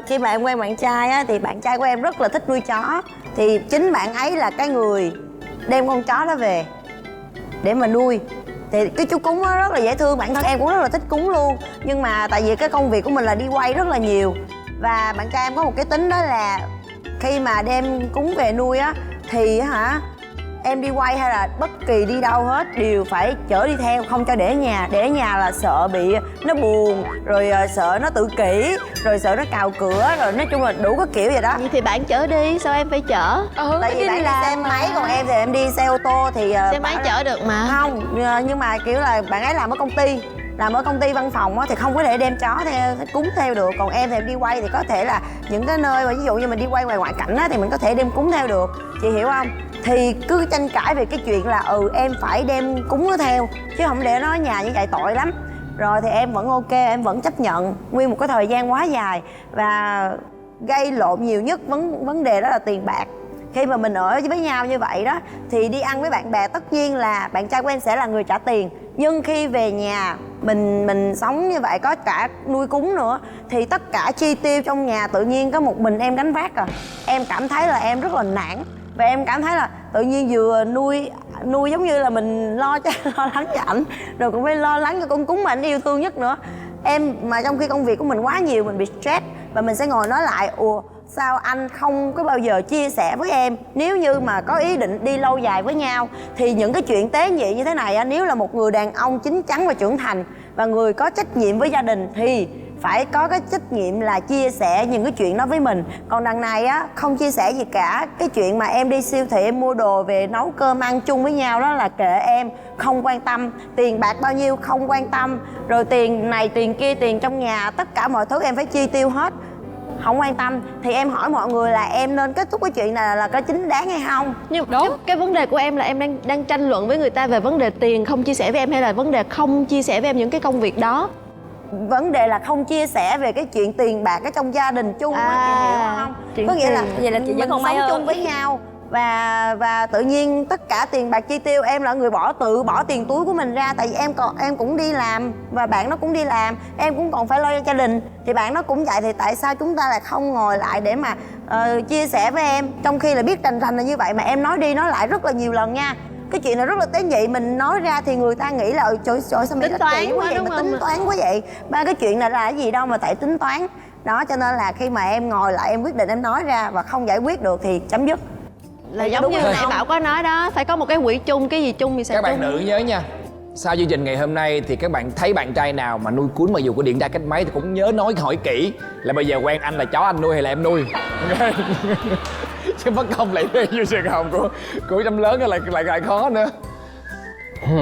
khi mà em quen bạn trai á, thì bạn trai của em rất là thích nuôi chó. Thì chính bạn ấy là cái người đem con chó đó về để mà nuôi. Thì cái chú cún nó rất là dễ thương, bản thân em cũng rất là thích cún luôn. Nhưng mà tại vì cái công việc của mình là đi quay rất là nhiều. Và bạn trai em có một cái tính đó là khi mà đem cún về nuôi á thì em đi quay hay là bất kỳ đi đâu hết đều phải chở đi theo, không cho để ở nhà. Để ở nhà là sợ bị nó buồn, rồi sợ nó tự kỷ, rồi sợ nó cào cửa, rồi nói chung là đủ các kiểu vậy đó. Vậy thì bạn chở đi, sao em phải chở? Tại vì bạn đi xe máy, còn em thì em đi xe ô tô thì xe máy chở được mà. Không, nhưng mà kiểu là bạn ấy làm ở công ty, làm ở công ty văn phòng á, thì không có thể đem chó theo, cúng theo được. Còn em thì em đi quay thì có thể là những cái nơi mà ví dụ như mình đi quay ngoài ngoại cảnh á, thì mình có thể đem cúng theo được, chị hiểu không? Thì cứ tranh cãi về cái chuyện là em phải đem cúng nó theo, chứ không để nó ở nhà như vậy tội lắm. Rồi thì em vẫn ok, em vẫn chấp nhận nguyên một cái thời gian quá dài. Và gây lộn nhiều nhất vấn đề đó là tiền bạc. Khi mà mình ở với nhau như vậy đó thì đi ăn với bạn bè tất nhiên là bạn trai của em sẽ là người trả tiền. Nhưng khi về nhà mình sống như vậy, có cả nuôi cúng nữa, thì tất cả chi tiêu trong nhà tự nhiên có một mình em gánh vác Em cảm thấy là em rất là nản. Và em cảm thấy là tự nhiên vừa nuôi giống như là mình lo lắng cho ảnh, rồi cũng phải lo lắng cho con cúng mà anh yêu thương nhất nữa. Em mà trong khi công việc của mình quá nhiều, mình bị stress. Và mình sẽ ngồi nói lại, sao anh không có bao giờ chia sẻ với em? Nếu như mà có ý định đi lâu dài với nhau thì những cái chuyện tế nhị như thế này, nếu là một người đàn ông chín chắn và trưởng thành và người có trách nhiệm với gia đình thì phải có cái trách nhiệm là chia sẻ những cái chuyện đó với mình. Còn đằng này á, không chia sẻ gì cả. Cái chuyện mà em đi siêu thị em mua đồ về nấu cơm ăn chung với nhau đó là kệ em, không quan tâm. Tiền bạc bao nhiêu không quan tâm. Rồi tiền này tiền kia, tiền trong nhà, tất cả mọi thứ em phải chi tiêu hết, không quan tâm. Thì em hỏi mọi người là em nên kết thúc cái chuyện này là có chính đáng hay không? Nhưng cái vấn đề của em là em đang tranh luận với người ta về vấn đề tiền không chia sẻ với em, hay là vấn đề không chia sẻ với em những cái công việc đó? Vấn đề là không chia sẻ về cái chuyện tiền bạc ở trong gia đình chung á, chị hiểu không? Có nghĩa là vậy là chị mình sống chung với nhau và tự nhiên tất cả tiền bạc chi tiêu em là người tự bỏ tiền túi của mình ra. Tại vì em cũng đi làm và bạn nó cũng đi làm, em cũng còn phải lo cho gia đình, thì bạn nó cũng vậy. Thì tại sao chúng ta lại không ngồi lại để mà chia sẻ với em, trong khi là biết rành là như vậy mà em nói đi nói lại rất là nhiều lần nha. Cái chuyện này rất là tế nhị, mình nói ra thì người ta nghĩ là trời sao mày tính toán quá vậy, mà tính toán quá vậy. Ba cái chuyện này là cái gì đâu mà tại tính toán. Đó, cho nên là khi mà em ngồi lại em quyết định em nói ra và không giải quyết được thì chấm dứt. Là giống như nãy Bảo có nói đó, phải có một cái quỹ chung, cái gì chung thì sẽ Các bạn chung. nữ nhớ nha, sau chương trình ngày hôm nay thì các bạn thấy bạn trai nào mà nuôi cuốn, mặc dù có điện ra cách mấy thì cũng nhớ nói hỏi kỹ là bây giờ quen anh là chó anh nuôi hay là em nuôi. Chứ mất công lại như trường hợp của trăm lớn lại khó nữa.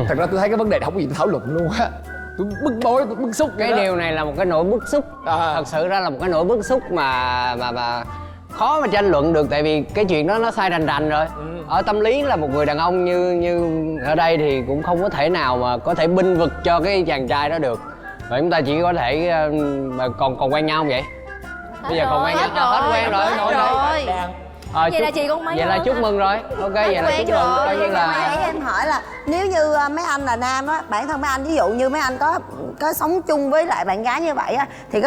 Thật ra tôi thấy cái vấn đề này không có gì thảo luận luôn á. Tôi bức bối, tôi bức xúc. Cái điều này là một cái nỗi bức xúc. Thật sự ra là một cái nỗi bức xúc mà khó mà tranh luận được. Tại vì cái chuyện đó nó sai rành rồi. Ở tâm lý là một người đàn ông như ở đây thì cũng không có thể nào mà có thể binh vực cho cái chàng trai đó được. Rồi chúng ta chỉ có thể còn quen nhau không vậy? Bây giờ còn quen nhau hết quen rồi. Vậy là chị cũng mấy vậy là chúc mừng rồi. Ok, vậy là chúc mừng. Coi như là em hỏi là nếu như mấy anh là nam á, bản thân mấy anh ví dụ như mấy anh có sống chung với lại bạn gái như vậy á, thì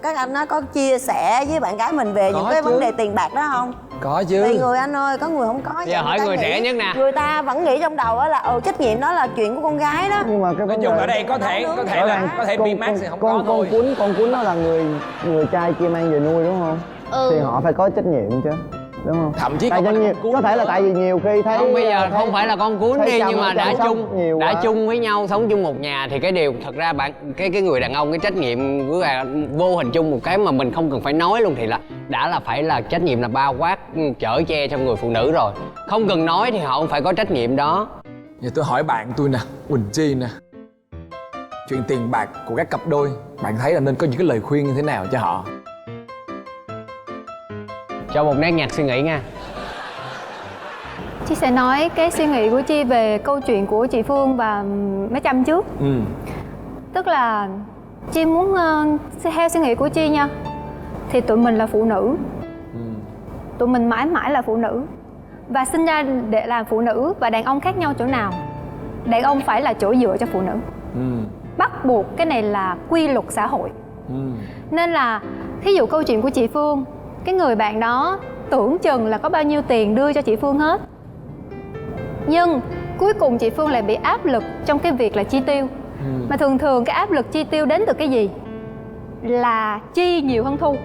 các anh nó có chia sẻ với bạn gái mình về những cái vấn đề tiền bạc đó không? Có chứ. Tùy người anh ơi, có người không có. Giờ hỏi người trẻ nhất nè. Người ta vẫn nghĩ trong đầu á là trách nhiệm đó là chuyện của con gái đó. Nhưng mà cái nói chung ở đây có thể bị mát thì không có thôi. Con cuốn nó là người trai kia mang về nuôi đúng không? Thì họ phải có trách nhiệm chứ, đúng không? Thậm chí có thể là tại vì nhiều khi thấy không, bây giờ không phải là con cuốn đi, nhưng mà đã quá. chung với nhau, sống chung một nhà thì cái điều thật ra cái người đàn ông, cái trách nhiệm của vô hình chung một cái mà mình không cần phải nói luôn thì là phải là trách nhiệm là bao quát chở che cho người phụ nữ rồi, không cần nói thì họ không phải có trách nhiệm đó. Giờ tôi hỏi bạn tôi nè, Quỳnh Chi nè, chuyện tiền bạc của các cặp đôi bạn thấy là nên có những cái lời khuyên như thế nào cho họ? Cho một nét nhạc suy nghĩ nha. Chi sẽ nói cái suy nghĩ của Chi về câu chuyện của chị Phương và mấy Trâm trước. Tức là Chi muốn theo suy nghĩ của Chi nha, thì tụi mình là phụ nữ, tụi mình mãi mãi là phụ nữ và sinh ra để làm phụ nữ. Và đàn ông khác nhau chỗ nào? Đàn ông phải là chỗ dựa cho phụ nữ. Bắt buộc, cái này là quy luật xã hội. Nên là thí dụ câu chuyện của chị Phương, cái người bạn đó tưởng chừng là có bao nhiêu tiền đưa cho chị Phương hết, nhưng cuối cùng chị Phương lại bị áp lực trong cái việc là chi tiêu. Mà thường cái áp lực chi tiêu đến từ cái gì? Là chi nhiều hơn thu.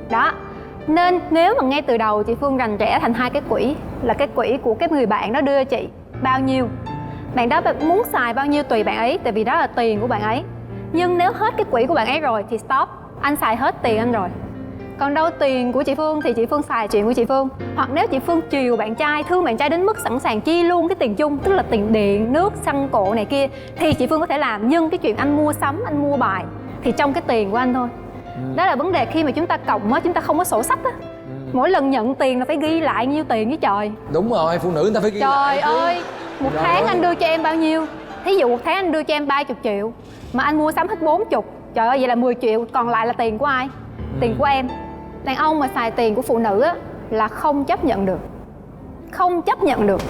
Đó, nên nếu mà ngay từ đầu chị Phương rành rẽ thành hai cái quỹ là cái quỹ của cái người bạn đó đưa chị bao nhiêu. Bạn đó muốn xài bao nhiêu tùy bạn ấy, tại vì đó là tiền của bạn ấy. Nhưng nếu hết cái quỹ của bạn ấy rồi thì stop, anh xài hết tiền anh rồi. Còn đâu tiền của chị Phương thì chị Phương xài chuyện của chị Phương. Hoặc nếu chị Phương chiều bạn trai, thương bạn trai đến mức sẵn sàng chi luôn cái tiền chung, tức là tiền điện, nước, xăng cộ này kia, thì chị Phương có thể làm. Nhưng cái chuyện anh mua sắm, anh mua bài thì trong cái tiền của anh thôi. Đó là vấn đề khi mà chúng ta cộng á, chúng ta không có sổ sách á. Mỗi lần nhận tiền là phải ghi lại nhiêu tiền với trời. Đúng rồi, phụ nữ người ta phải ghi lại. Trời ơi, một tháng anh đưa cho em bao nhiêu? Thí dụ một tháng anh đưa cho em 30 triệu mà anh mua sắm hết 40. Trời ơi, vậy là 10 triệu, còn lại là tiền của ai? Tiền của em. Đàn ông mà xài tiền của phụ nữ á là không chấp nhận được. Không chấp nhận được.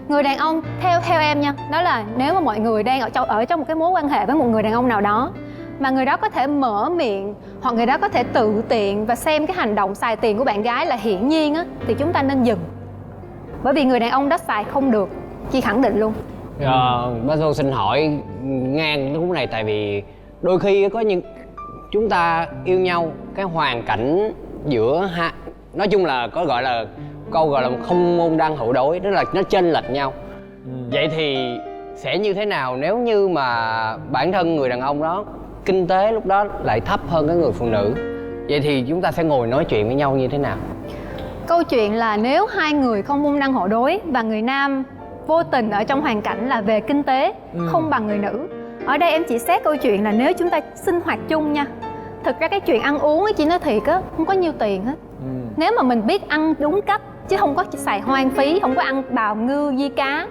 Người đàn ông theo em nha, đó là nếu mà mọi người đang ở trong một cái mối quan hệ với một người đàn ông nào đó mà người đó có thể mở miệng hoặc người đó có thể tự tiện và xem cái hành động xài tiền của bạn gái là hiển nhiên á, thì chúng ta nên dừng. Bởi vì người đàn ông đó xài không được, Chi khẳng định luôn. Bác Dô xin hỏi ngang lúc này, tại vì đôi khi có những chúng ta yêu nhau, cái hoàn cảnh giữa nói chung là có gọi là câu gọi là không môn đăng hộ đối, tức là nó chênh lệch nhau. Vậy thì sẽ như thế nào nếu như mà bản thân người đàn ông đó kinh tế lúc đó lại thấp hơn cái người phụ nữ? Vậy thì chúng ta sẽ ngồi nói chuyện với nhau như thế nào? Câu chuyện là nếu hai người không môn đăng hộ đối và người nam vô tình ở trong hoàn cảnh là về kinh tế không bằng người nữ. Ở đây em chỉ xét câu chuyện là nếu chúng ta sinh hoạt chung nha. Thực ra cái chuyện ăn uống ấy, chị nói thiệt á, không có nhiêu tiền hết. Nếu mà mình biết ăn đúng cách chứ không có xài hoang phí, không có ăn bào ngư di cá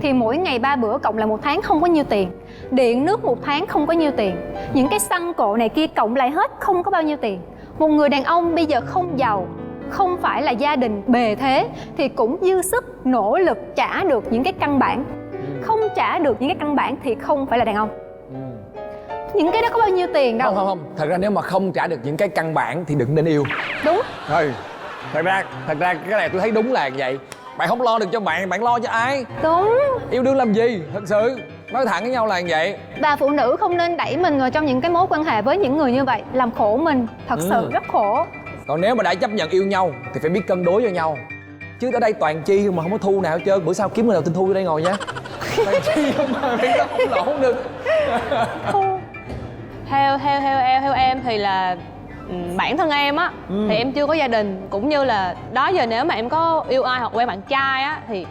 thì mỗi ngày 3 bữa cộng là một tháng không có nhiêu tiền. Điện nước một tháng không có nhiêu tiền. Những cái xăng cộ này kia cộng lại hết không có bao nhiêu tiền. Một người đàn ông bây giờ không giàu, không phải là gia đình bề thế thì cũng dư sức nỗ lực trả được những cái căn bản. Không trả được những cái căn bản thì không phải là đàn ông. Những cái đó có bao nhiêu tiền đâu. Không, thật ra nếu mà không trả được những cái căn bản thì đừng nên yêu. Đúng. Thôi, thật ra cái này tôi thấy đúng là vậy. Bạn không lo được cho bạn lo cho ai? Đúng. Yêu đương làm gì, thật sự nói thẳng với nhau là vậy. Và phụ nữ không nên đẩy mình vào trong những cái mối quan hệ với những người như vậy, làm khổ mình, thật sự rất khổ. Còn nếu mà đã chấp nhận yêu nhau thì phải biết cân đối cho nhau. Chứ ở đây toàn Chi mà không có Thu nào hết trơn. Bữa sau kiếm người nào tên Thu ở đây ngồi nha. Toàn Chi không mà biết không lộn được. Theo em thì là bản thân em á thì em chưa có gia đình, cũng như là đó giờ nếu mà em có yêu ai hoặc quen bạn trai á thì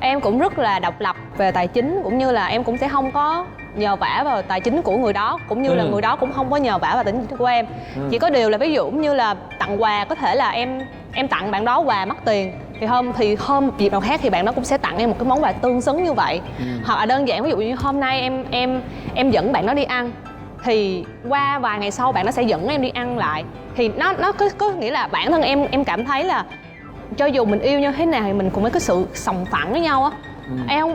em cũng rất là độc lập về tài chính, cũng như là em cũng sẽ không có nhờ vả vào tài chính của người đó, cũng như là người đó cũng không có nhờ vả vào tài chính của em. Chỉ có điều là ví dụ như là tặng quà, có thể là em tặng bạn đó quà mắc tiền thì hôm dịp nào khác thì bạn đó cũng sẽ tặng em một cái món quà tương xứng như vậy. Hoặc là đơn giản ví dụ như hôm nay em dẫn bạn đó đi ăn thì qua vài ngày sau bạn nó sẽ dẫn em đi ăn lại, thì nó có nghĩa là bản thân em cảm thấy là cho dù mình yêu như thế nào thì mình cũng có cái sự sòng phẳng với nhau á. Em không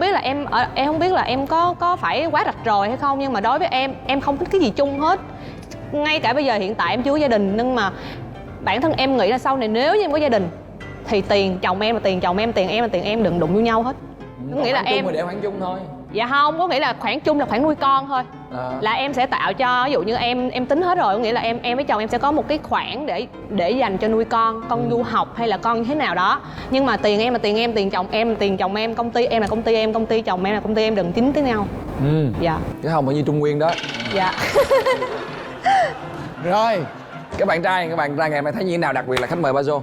biết là em có phải quá rạch ròi hay không, nhưng mà đối với em không thích cái gì chung hết. Ngay cả bây giờ hiện tại em chưa có gia đình, nhưng mà bản thân em nghĩ là sau này nếu như em có gia đình thì tiền chồng em là tiền chồng em, tiền em là tiền em, đừng đụng vô nhau hết. Có nghĩa là em để khoản chung thôi. Dạ không, có nghĩa là khoản chung là khoản nuôi con thôi. Là em sẽ tạo cho, ví dụ như em tính hết rồi, có nghĩa là em với chồng em sẽ có một cái khoản để dành cho nuôi con du học hay là con như thế nào đó. Nhưng mà tiền em là tiền em, tiền chồng em là tiền chồng em, công ty em là công ty em, công ty chồng em là công ty em, đừng dính tới nhau. Dạ. Chứ không phải như Trung Nguyên đó. Dạ. Rồi, các bạn trai ngày hôm nay thấy như thế nào, đặc biệt là khách mời Bazo?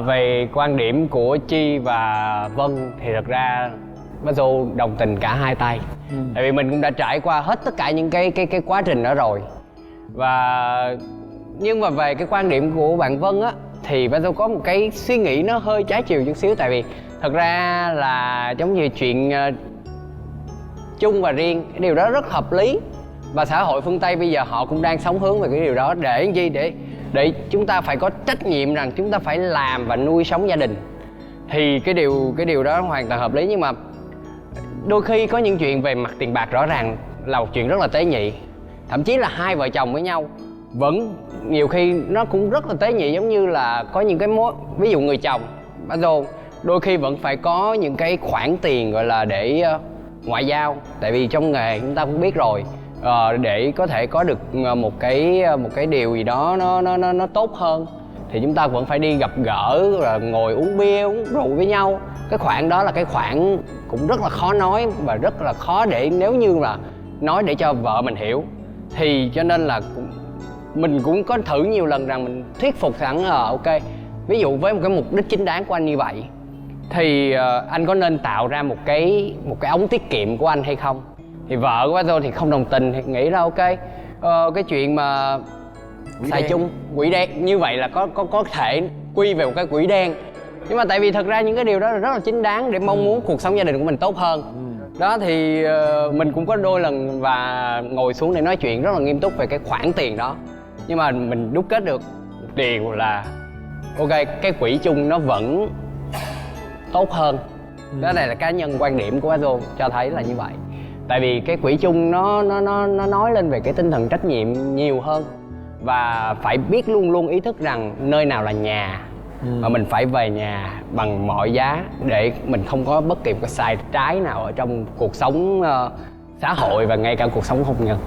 Về quan điểm của Chi và Vân thì thật ra Bazo đồng tình cả hai tay. Tại vì mình cũng đã trải qua hết tất cả những cái quá trình đó rồi. Nhưng mà về cái quan điểm của bạn Vân á thì Bazo có một cái suy nghĩ nó hơi trái chiều chút xíu. Tại vì thật ra là giống như chuyện chung và riêng, cái điều đó rất hợp lý. Và xã hội phương Tây bây giờ họ cũng đang sống hướng về cái điều đó. Để gì? Để chúng ta phải có trách nhiệm rằng chúng ta phải làm và nuôi sống gia đình. Thì cái điều đó hoàn toàn hợp lý. Nhưng mà đôi khi có những chuyện về mặt tiền bạc rõ ràng là một chuyện rất là tế nhị. Thậm chí là hai vợ chồng với nhau vẫn nhiều khi nó cũng rất là tế nhị. Giống như là có những cái ví dụ người chồng Bazo đôi khi vẫn phải có những cái khoản tiền gọi là để ngoại giao. Tại vì trong nghề chúng ta cũng biết rồi, để có thể có được một cái điều gì đó nó tốt hơn thì chúng ta vẫn phải đi gặp gỡ rồi ngồi uống bia uống rượu với nhau. Cái khoảng đó là cái khoảng cũng rất là khó nói và rất là khó để nếu như là nói để cho vợ mình hiểu. Thì cho nên là mình cũng có thử nhiều lần rằng mình thuyết phục sẵn ok, ví dụ với một cái mục đích chính đáng của anh như vậy thì anh có nên tạo ra một cái ống tiết kiệm của anh hay không. Thì vợ của tôi thì không đồng tình, thì nghĩ ra ok, cái chuyện mà xài chung quỹ đen như vậy là có thể quy về một cái quỹ đen. Nhưng mà tại vì thật ra những cái điều đó là rất là chính đáng để mong muốn cuộc sống gia đình của mình tốt hơn. Đó thì mình cũng có đôi lần và ngồi xuống để nói chuyện rất là nghiêm túc về cái khoản tiền đó. Nhưng mà mình đúc kết được điều là ok, cái quỹ chung nó vẫn tốt hơn. Đó này là cá nhân quan điểm của Azo cho thấy là như vậy. Tại vì cái quỹ chung nó nói lên về cái tinh thần trách nhiệm nhiều hơn. Và phải biết luôn luôn ý thức rằng nơi nào là nhà. Và mình phải về nhà bằng mọi giá để mình không có bất kỳ một cái sai trái nào ở trong cuộc sống xã hội và ngay cả cuộc sống hôn nhân.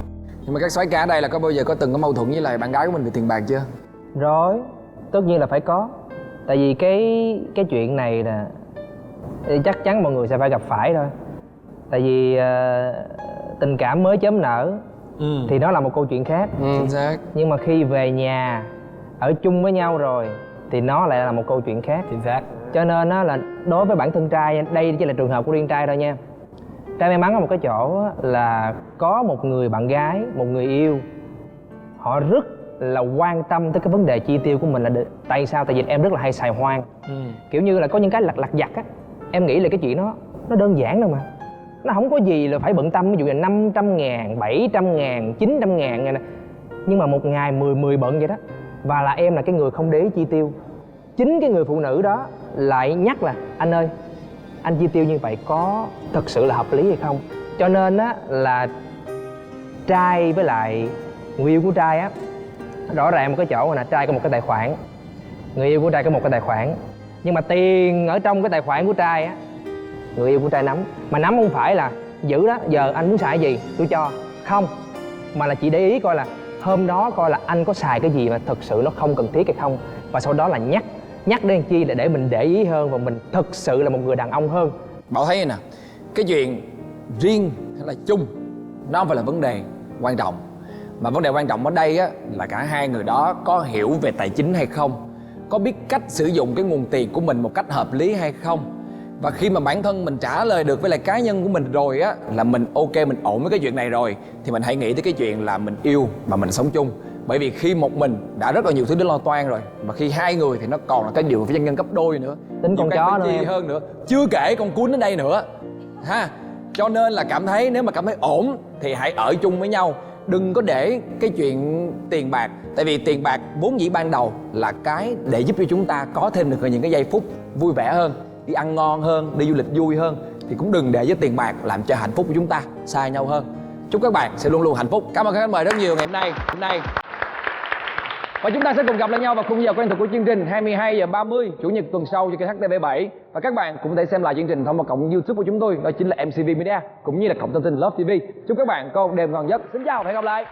Nhưng mà các soái ca ở đây là có bao giờ có từng có mâu thuẫn với lại bạn gái của mình về tiền bạc chưa? Rồi, tất nhiên là phải có. Tại vì cái chuyện này là chắc chắn mọi người sẽ phải gặp phải thôi. Tại vì tình cảm mới chớm nở thì nó là một câu chuyện khác. Chính xác. Nhưng mà khi về nhà ở chung với nhau rồi thì nó lại là một câu chuyện khác. Chính xác. Cho nên á là đối với bản thân trai, đây chỉ là trường hợp của riêng trai thôi nha. Trai may mắn ở một cái chỗ là có một người bạn gái, một người yêu, họ rất là quan tâm tới cái vấn đề chi tiêu của mình. Là tại sao? Tại vì em rất là hay xài hoang. Kiểu như là có những cái lặt vặt á, em nghĩ là cái chuyện nó đơn giản đâu mà, nó không có gì là phải bận tâm. Ví dụ là 500 ngàn, 700 ngàn, 900 ngàn này. Nhưng mà một ngày 10 bận vậy đó. Và là em là cái người không để ý chi tiêu. Chính cái người phụ nữ đó lại nhắc là anh ơi, anh chi tiêu như vậy có thật sự là hợp lý hay không. Cho nên á là trai với lại người yêu của trai á, rõ ràng một cái chỗ là trai có một cái tài khoản, người yêu của trai có một cái tài khoản. Nhưng mà tiền ở trong cái tài khoản của trai á, người yêu của trai nắm. Mà nắm không phải là giữ đó, giờ anh muốn xài gì tôi cho, không. Mà là chỉ để ý coi là hôm đó coi là anh có xài cái gì mà thật sự nó không cần thiết hay không. Và sau đó là nhắc đến chi là để mình để ý hơn và mình thực sự là một người đàn ông hơn. Bảo thấy nè, cái chuyện riêng hay là chung nó không phải là vấn đề quan trọng. Mà vấn đề quan trọng ở đây á là cả hai người đó có hiểu về tài chính hay không, có biết cách sử dụng cái nguồn tiền của mình một cách hợp lý hay không. Và khi mà bản thân mình trả lời được với lại cá nhân của mình rồi á, là mình ok, mình ổn với cái chuyện này rồi, thì mình hãy nghĩ tới cái chuyện là mình yêu và mình sống chung. Bởi vì khi một mình đã rất là nhiều thứ để lo toan rồi, mà khi hai người thì nó còn là cái điều phải nhân gấp đôi nữa. Tính con chó nữa em. hơn nữa, chưa kể con cún đến đây nữa ha. Cho nên là cảm thấy nếu mà cảm thấy ổn thì hãy ở chung với nhau. Đừng có để cái chuyện tiền bạc. Tại vì tiền bạc vốn dĩ ban đầu là cái để giúp cho chúng ta có thêm được những cái giây phút vui vẻ hơn, đi ăn ngon hơn, đi du lịch vui hơn. Thì cũng đừng để với tiền bạc làm cho hạnh phúc của chúng ta xa nhau hơn. Chúc các bạn sẽ luôn luôn hạnh phúc. Cảm ơn các khách mời rất nhiều ngày hôm nay. Và chúng ta sẽ cùng gặp lại nhau vào khung giờ quen thuộc của chương trình 22h30 Chủ nhật tuần sau trên kênh HTV7. Và các bạn cũng có thể xem lại chương trình thông qua cổng YouTube của chúng tôi, đó chính là MCV Media cũng như là cổng thông tin Love TV. Chúc các bạn có một đêm ngon giấc. Xin chào và hẹn gặp lại.